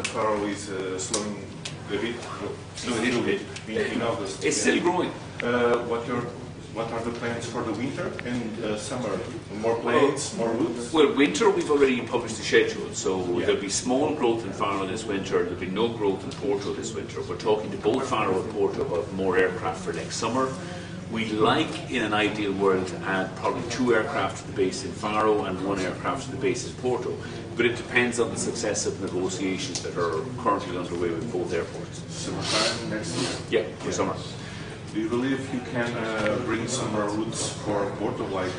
Faro is slowing a bit, a little bit in August. It's still growing. What are the plans for the winter and summer? More planes, more routes? Well, winter we've already published the schedule, so there'll be small growth in Faro this winter, there'll be no growth in Porto this winter. We're talking to both Faro and Porto about more aircraft for next summer. We'd like, in an ideal world, to add probably 2 aircraft to the base in Faro and 1 aircraft to the base in Porto. But it depends on the success of negotiations that are currently underway with both airports. Summertime next year? Yeah, for summer. Do you believe you can bring some more routes for Porto, like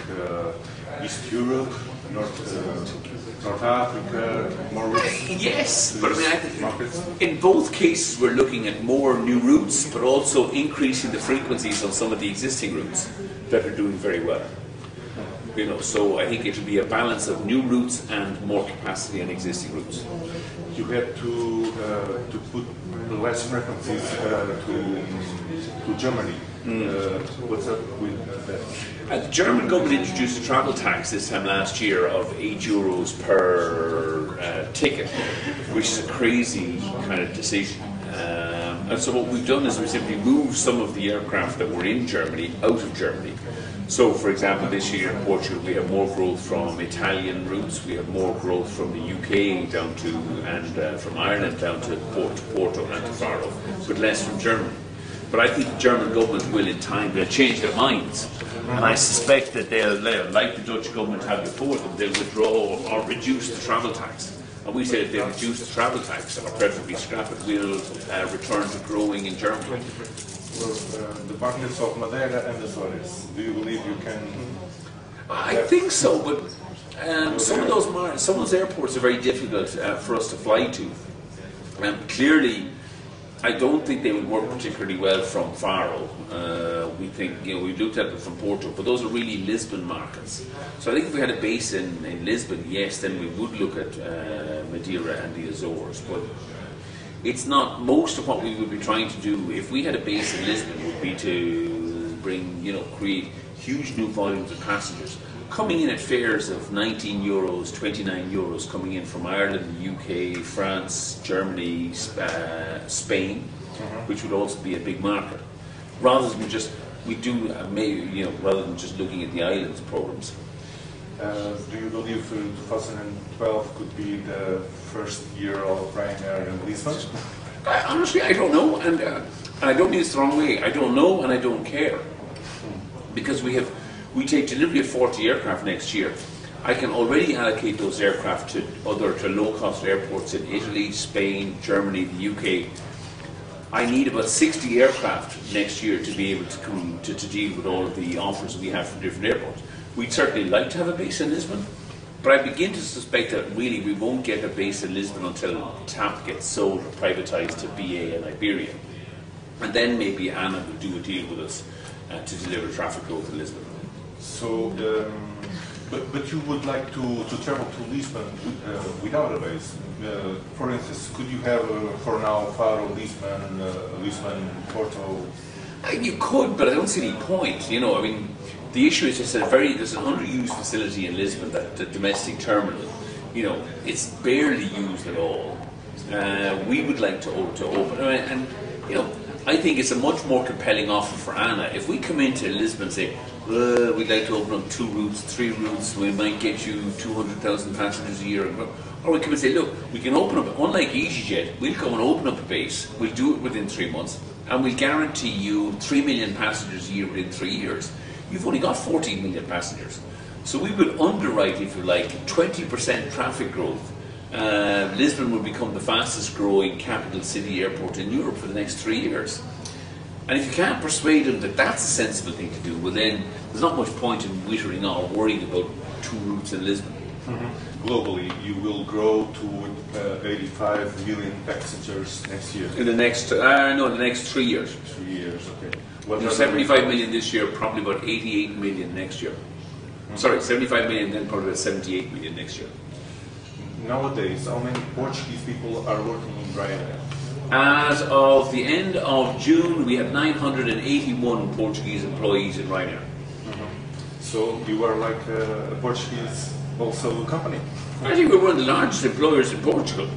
East Europe, North Africa, more routes? Yes, but I mean, in both cases we're looking at more new routes, but also increasing the frequencies on some of the existing routes that are doing very well. You know, so I think it'll be a balance of new routes and more capacity on existing routes. You had to put less frequencies to Germany. What's up with that? The German government introduced a travel tax this time last year of €8 per ticket, which is a crazy kind of decision. And so what we've done is we simply moved some of the aircraft that were in Germany out of Germany. So, for example, this year in Portugal we have more growth from Italian routes, we have more growth from the UK down to, and from Ireland down to Porto and to Faro, but less from Germany. But I think the German government will in time change their minds. And I suspect that they'll, like the Dutch government have before them, they'll withdraw or reduce the travel tax. And we say if they reduce the travel tax, or preferably scrap it, we'll return to growing in Germany. Well, the markets of Madeira and Açores, do you believe you can? I think so, but some of those airports are very difficult for us to fly to. Clearly, I don't think they would work particularly well from Faro. We think, you know, we've looked at them from Porto, but those are really Lisbon markets. So I think if we had a base in Lisbon, yes, then we would look at Madeira and the Azores. But it's not, most of what we would be trying to do, if we had a base in Lisbon, would be to bring, you know, create huge new volumes of passengers coming in at fares of €19, €29 coming in from Ireland, UK, France, Germany, Spain, which would also be a big market. Rather than just, rather than just looking at the islands programs. Do you believe 2012 could be the first year of Ryanair in Lisbon? Honestly, I don't know, and I don't mean this the wrong way. I don't know and I don't care. Because we take delivery of 40 aircraft next year. I can already allocate those aircraft to low-cost airports in Italy, Spain, Germany, the UK. I need about 60 aircraft next year to be able to come to deal with all of the offers we have from different airports. We'd certainly like to have a base in Lisbon, but I begin to suspect that really we won't get a base in Lisbon until TAP gets sold or privatised to BA and Iberia. And then maybe AENA will do a deal with us to deliver traffic growth in Lisbon. So, but you would like to travel to Lisbon without a base? For instance, could you have for now Faro, Lisbon, Porto? You could, but I don't see any point. You know, I mean, the issue is just there's an underused facility in Lisbon, that the domestic terminal. You know, it's barely used at all. We would like to open, and you know, I think it's a much more compelling offer for AENA. If we come into Lisbon and say, we'd like to open up 2 routes, 3 routes, we might get you 200,000 passengers a year. Or we come and say, look, we can open up, unlike EasyJet, we'll come and open up a base, we'll do it within 3 months, and we'll guarantee you 3 million passengers a year within 3 years. You've only got 14 million passengers. So we would underwrite, if you like, 20% traffic growth. Lisbon will become the fastest growing capital city airport in Europe for the next 3 years. And if you can't persuade them that that's a sensible thing to do, well then there's not much point in wittering or worrying about 2 routes in Lisbon. Globally, you will grow to 85 million passengers next year. In the next, the next 3 years. 3 years, okay. 75 million this year, probably about 88 million next year. Sorry, 75 million, then probably about 78 million next year. Nowadays, how many Portuguese people are working in Ryanair? As of the end of June, we have 981 Portuguese employees in Ryanair. So you are like a Portuguese also company? I think we're one of the largest employers in Portugal.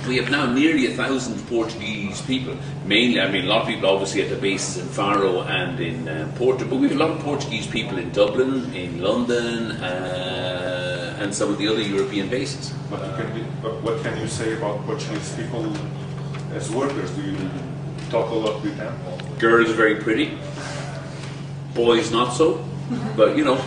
We have now nearly 1,000 Portuguese people. Mainly, I mean, a lot of people obviously at the bases in Faro and in Porto, but we have a lot of Portuguese people in Dublin, in London, and some of the other European bases. What can you say about Portuguese people as workers? Do you talk a lot with them? Girls are very pretty, boys not so, but you know,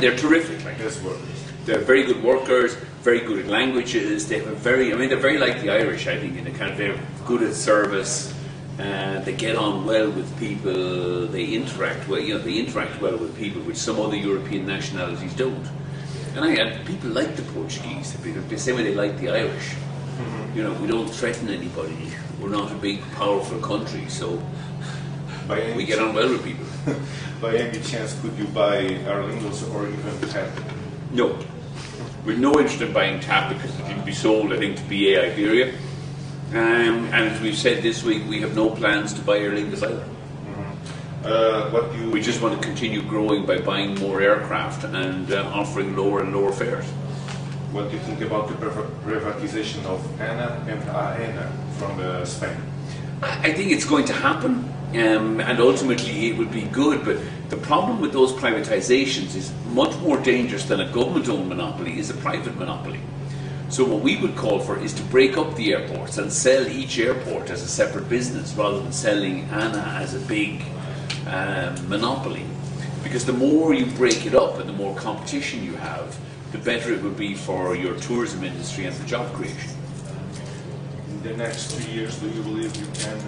they're terrific. As workers. They're very good workers, very good at languages. They have a very, I mean, they're very like the Irish, I think, in the kind of they're good at service. They get on well with people. They interact well. You know, they interact well with people, which some other European nationalities don't. And people like the Portuguese, the same way they like the Irish. You know, we don't threaten anybody. We're not a big, powerful country, so we get on well with people. By any chance, could you buy Aer Lingus or even TAP? No. We've no interest in buying TAP because it can be sold, I think, to BA Iberia. And as we've said this week, we have no plans to buy Aer Lingus either. We just want to continue growing by buying more aircraft and offering lower and lower fares. What do you think about the privatization of AENA and AENA from Spain? I think it's going to happen, and ultimately it would be good, but the problem with those privatizations is much more dangerous than a government-owned monopoly is a private monopoly. So what we would call for is to break up the airports and sell each airport as a separate business rather than selling AENA as a big monopoly. Because the more you break it up and the more competition you have, the better it would be for your tourism industry and for job creation. In the next 3 years, do you believe you can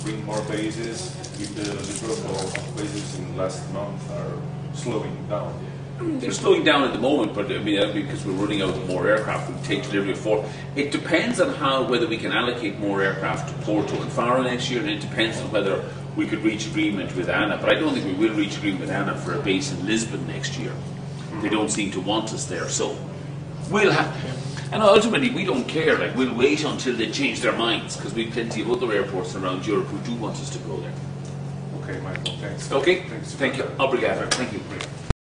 bring more bases? With the growth of bases in last month are slowing down? They're slowing down at the moment, but I mean, because we're running out of more aircraft, we take delivery of 4. It depends on whether we can allocate more aircraft to Porto and Faro next year, and it depends on whether we could reach agreement with AENA. But I don't think we will reach agreement with AENA for a base in Lisbon next year. They don't seem to want us there, so we'll have. And ultimately, we don't care. Like, we'll wait until they change their minds, because we have plenty of other airports around Europe who do want us to go there. Okay, Michael, thanks. Okay, thanks. Thank you. Obrigado. Thank you.